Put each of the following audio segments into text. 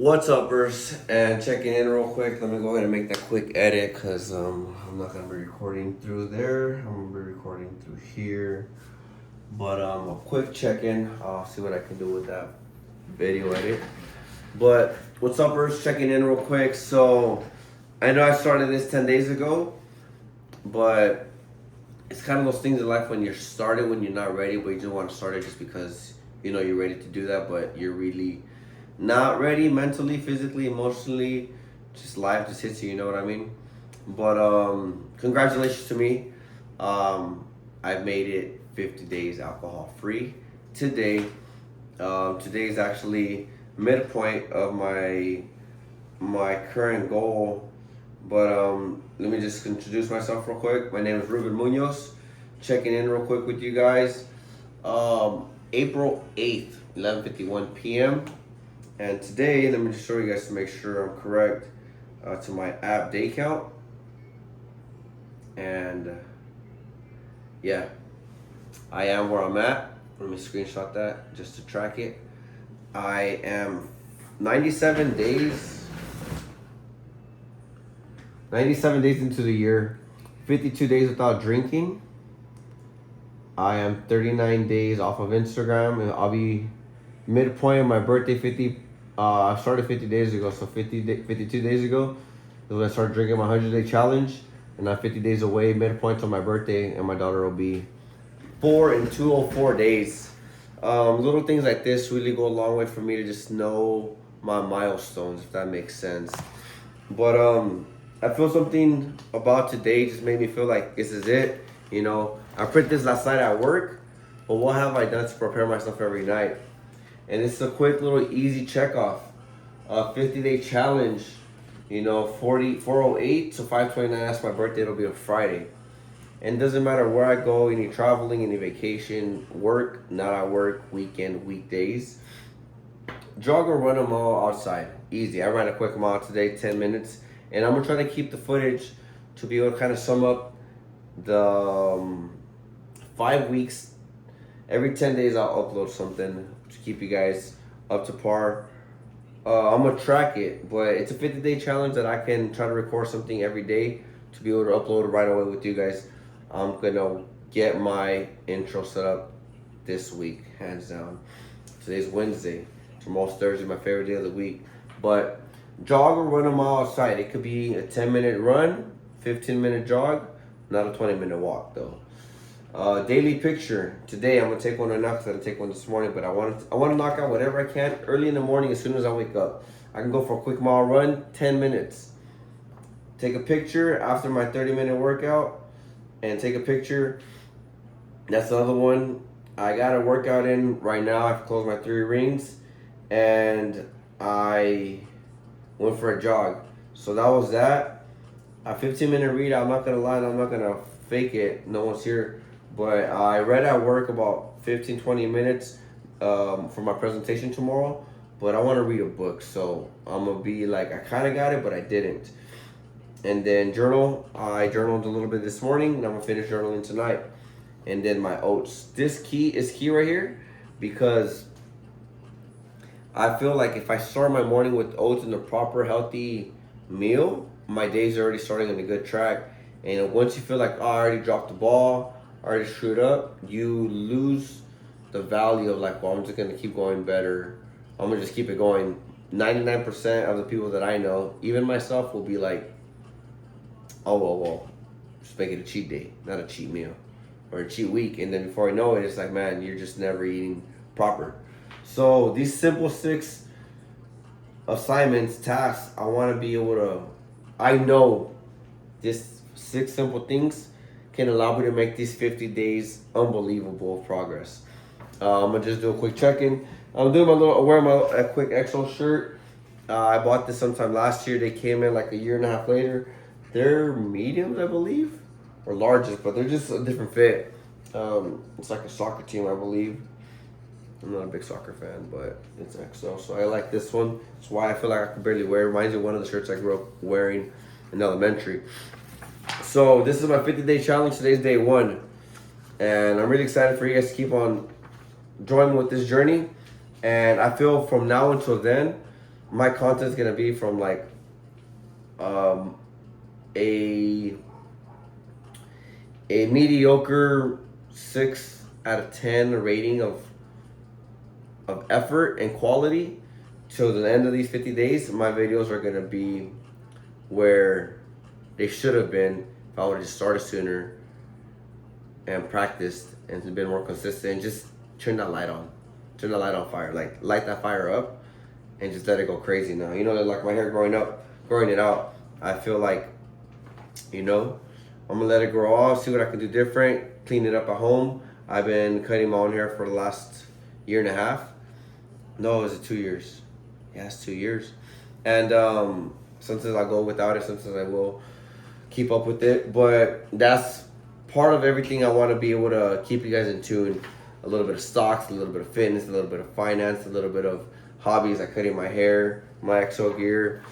What's up, Rubz? And checking in real quick. Let me go ahead and make that quick edit because I'm not gonna be recording through there. I'm gonna be recording through here. But a quick check-in. I'll see what I can do with that video edit. But what's up, Rubz? Checking in real quick. So I know I started this 10 days ago, but it's kind of those things in life when you're started when you're not ready, but you just want to start it just because you know you're ready to do that, but you're really not ready mentally, physically, emotionally. Just life just hits you, you know what I mean? But congratulations to me. I've made it 50 days alcohol free today. Today is actually midpoint of my current goal. But let me just introduce myself real quick. My name is Ruben Munoz. Checking in real quick with you guys. April 8th, 11:51 p.m. And today, let me just show you guys to make sure I'm correct to my app day count. And yeah, I am where I'm at. Let me screenshot that just to track it. I am 97 days into the year, 52 days without drinking. I am 39 days off of Instagram, and I'll be midpoint of my birthday. I started 50 days ago, so 52 days ago is when I started drinking my 100-day challenge, and I'm 50 days away, midpoint to my birthday, and my daughter will be 4 in 204 days. Little things like this really go a long way for me to just know my milestones, if that makes sense. But I feel something about today just made me feel like this is it. You know, I print this last night at work, but what have I done to prepare myself every night? And it's a quick little easy check off. 50-day challenge, you know, 408 to 529, that's my birthday, it'll be a Friday. And it doesn't matter where I go, any traveling, any vacation, work, not at work, weekend, weekdays. Jog or run a mile outside, easy. I ran a quick mile today, 10 minutes. And I'm gonna try to keep the footage to be able to kind of sum up the 5 weeks. Every 10 days I'll upload something to keep you guys up to par. I'm gonna track it, but it's a 50-day challenge that I can try to record something every day to be able to upload it right away with you guys. I'm gonna get my intro set up this week, hands down. Today's Wednesday. Tomorrow's Thursday, my favorite day of the week. But jog or run a mile outside. It could be a 10-minute run, 15-minute jog, not a 20-minute walk though. Daily picture. Today I'm gonna take one right now because I didn't take one this morning, but I want to knock out whatever I can early in the morning as soon as I wake up. I can go for a quick mile run, 10 minutes. Take a picture after my 30-minute workout and take a picture. That's another one. I got a workout in right now. I've closed my 3 rings and I went for a jog. So that was that. A 15-minute read. I'm not gonna lie, I'm not gonna fake it. No one's here. But I read at work about 15-20 minutes for my presentation tomorrow. But I want to read a book, so I'm gonna be like, I kind of got it, but I didn't. And then journal. I journaled a little bit this morning, and I'm gonna finish journaling tonight. And then my oats. This is key right here because I feel like if I start my morning with oats and the proper healthy meal, my day's already starting on a good track. And once you feel like, oh, I already dropped the ball, I already screwed up, you lose the value of like, well, I'm just gonna keep going better. I'm gonna just keep it going. 99% of the people that I know, even myself, will be like, oh, well, just make it a cheat day, not a cheat meal or a cheat week. And then before I know it, it's like, man, you're just never eating proper. So these simple 6 assignments, tasks, I wanna be able to, I know this 6 simple things can allow me to make these 50 days unbelievable progress. I'm gonna just do a quick check-in. I'm doing wearing a quick XO shirt. I bought this sometime last year. They came in like a year and a half later. They're mediums, I believe, or largest, but they're just a different fit. It's like a soccer team, I believe. I'm not a big soccer fan, but it's XO, so I like this one. That's why I feel like I can barely wear it. Reminds me of one of the shirts I grew up wearing in elementary. So this is my 50-day challenge. Today's day 1. And I'm really excited for you guys to keep on joining with this journey. And I feel from now until then, my content's gonna be from like um, a mediocre 6 out of 10 rating of effort and quality till the end of these 50 days. My videos are gonna be where they should have been if I would have just started sooner and practiced and been more consistent and just turn that light on. Turn the light on fire. Like light that fire up and just let it go crazy now. You know, like my hair growing it out. I feel like, you know, I'm gonna let it grow off, see what I can do different, clean it up at home. I've been cutting my own hair for the last 1.5 years. No, is it 2 years? Yeah, it's 2 years. And sometimes I go without it, sometimes I will keep up with it. But that's part of everything I want to be able to keep you guys in tune. A little bit of stocks, a little bit of fitness, a little bit of finance, a little bit of hobbies like cutting my hair, my exo gear.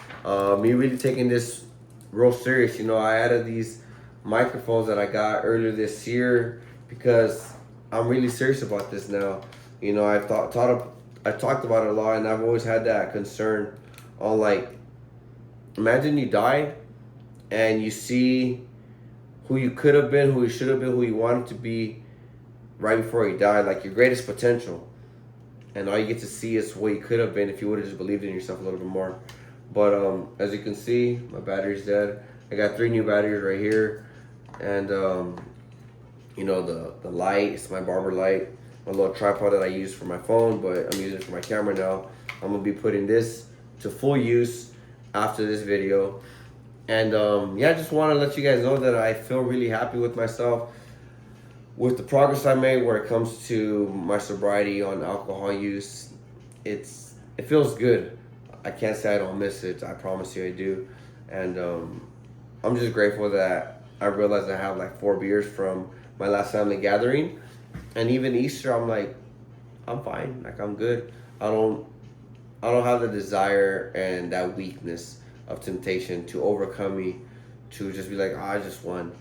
Me really taking this real serious. You know, I added these microphones that I got earlier this year because I'm really serious about this now. You know, I talked about it a lot, and I've always had that concern on, like, imagine you die and you see who you could have been, who you should have been, who you wanted to be right before you died, like your greatest potential. And all you get to see is what you could have been if you would have just believed in yourself a little bit more. But as you can see, my battery's dead. I got 3 new batteries right here. And you know, the light, it's my barber light. My little tripod that I use for my phone, but I'm using it for my camera now. I'm gonna be putting this to full use after this video. And yeah, I just want to let you guys know that I feel really happy with myself, with the progress I made where it comes to my sobriety on alcohol use. It feels good. I can't say I don't miss it. I promise you I do. And I'm just grateful that I realized I have like 4 beers from my last family gathering. And even Easter, I'm like, I'm fine. Like, I'm good. I don't have the desire and that weakness of temptation to overcome me, to just be like, oh, I just won,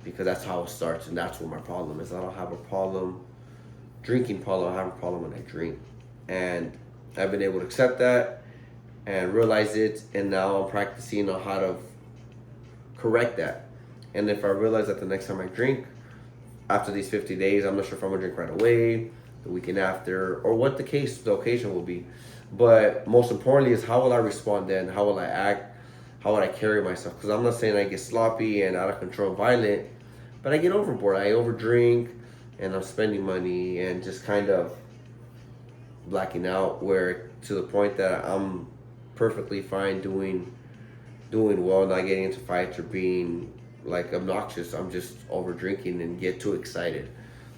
because that's how it starts, and that's what my problem is. I don't have a drinking problem. I have a problem when I drink, and I've been able to accept that and realize it, and now I'm practicing on how to correct that. And if I realize that the next time I drink, after these 50 days, I'm not sure if I'm gonna drink right away, the weekend after, or what the occasion will be. But most importantly is, how will I respond then? How will I act? How would I carry myself? Because I'm not saying I get sloppy and out of control and violent, but I get overboard. I overdrink and I'm spending money and just kind of blacking out, where to the point that I'm perfectly fine doing well, not getting into fights or being like obnoxious. I'm just over drinking and get too excited.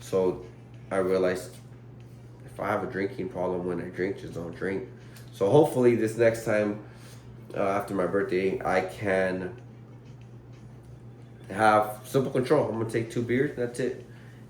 So I realized, if I have a drinking problem when I drink, just don't drink. So hopefully this next time after my birthday, I can have simple control. I'm gonna take 2 beers, that's it,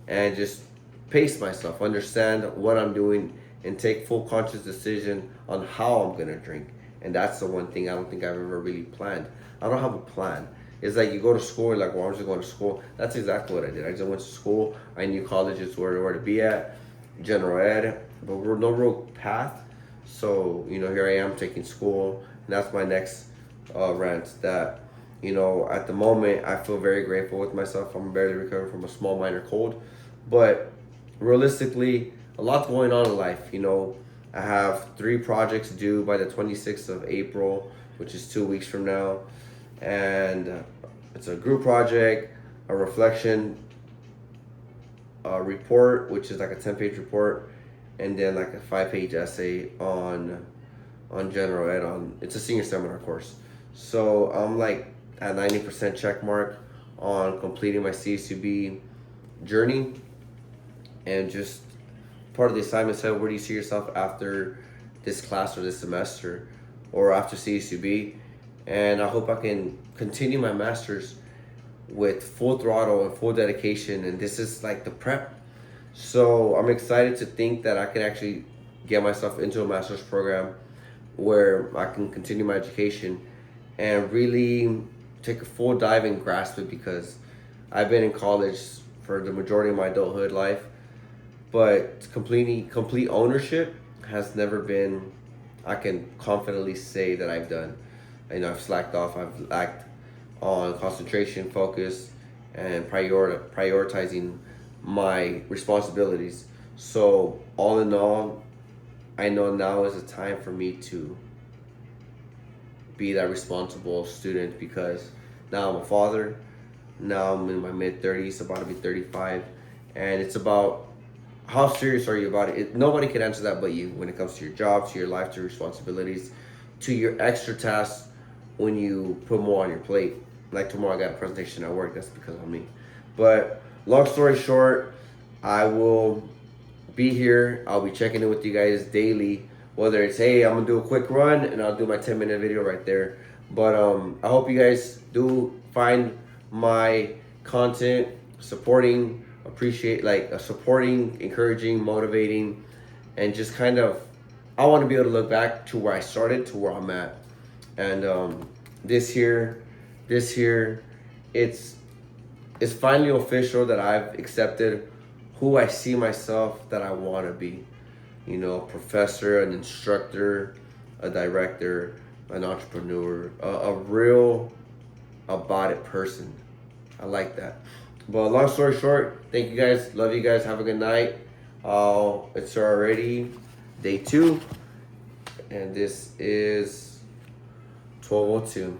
and just pace myself, understand what I'm doing, and take full conscious decision on how I'm gonna drink. And that's the one thing I don't think I've ever really planned. I don't have a plan. It's like you go to school, like, well, I'm just going to school. That's exactly what I did. I just went to school. I knew colleges where to be at, general ed, but no real path. So, you know, here I am taking school, and that's my next rant. That, you know, at the moment, I feel very grateful with myself. I'm barely recovering from a small minor cold, but realistically, a lot going on in life. You know, I have 3 projects due by the 26th of April, which is 2 weeks from now. And it's a group project, a reflection report, which is like a 10-page report, and then like a 5-page essay on general ed. It's a senior seminar course. So I'm like at 90% check mark on completing my CSUB journey. And just part of the assignment said, where do you see yourself after this class or this semester, or after CSUB? And I hope I can continue my master's with full throttle and full dedication. And this is like the prep. So I'm excited to think that I can actually get myself into a master's program where I can continue my education and really take a full dive and grasp it, because I've been in college for the majority of my adulthood life, but complete ownership has never been I can confidently say that I've done. I've slacked off. I've lacked on concentration, focus, and prioritizing my responsibilities. So all in all, I know now is the time for me to be that responsible student, because now I'm a father. Now I'm in my mid 30s, about to be 35, and it's about how serious are you about it? Nobody can answer that but you when it comes to your job, to your life, to your responsibilities, to your extra tasks when you put more on your plate. Like tomorrow, I got a presentation at work. That's because of me. But long story short, I will be here. I'll be checking in with you guys daily. Whether it's, hey, I'm gonna do a quick run and I'll do my 10-minute video right there. But I hope you guys do find my content supporting, appreciate, like supporting, encouraging, motivating, and just kind of, I want to be able to look back to where I started to where I'm at. And this year, it's finally official that I've accepted who I see myself that I want to be. You know, a professor, an instructor, a director, an entrepreneur, a real about it person. I like that. But long story short, thank you guys. Love you guys. Have a good night. It's already day 2, and this is 12:02.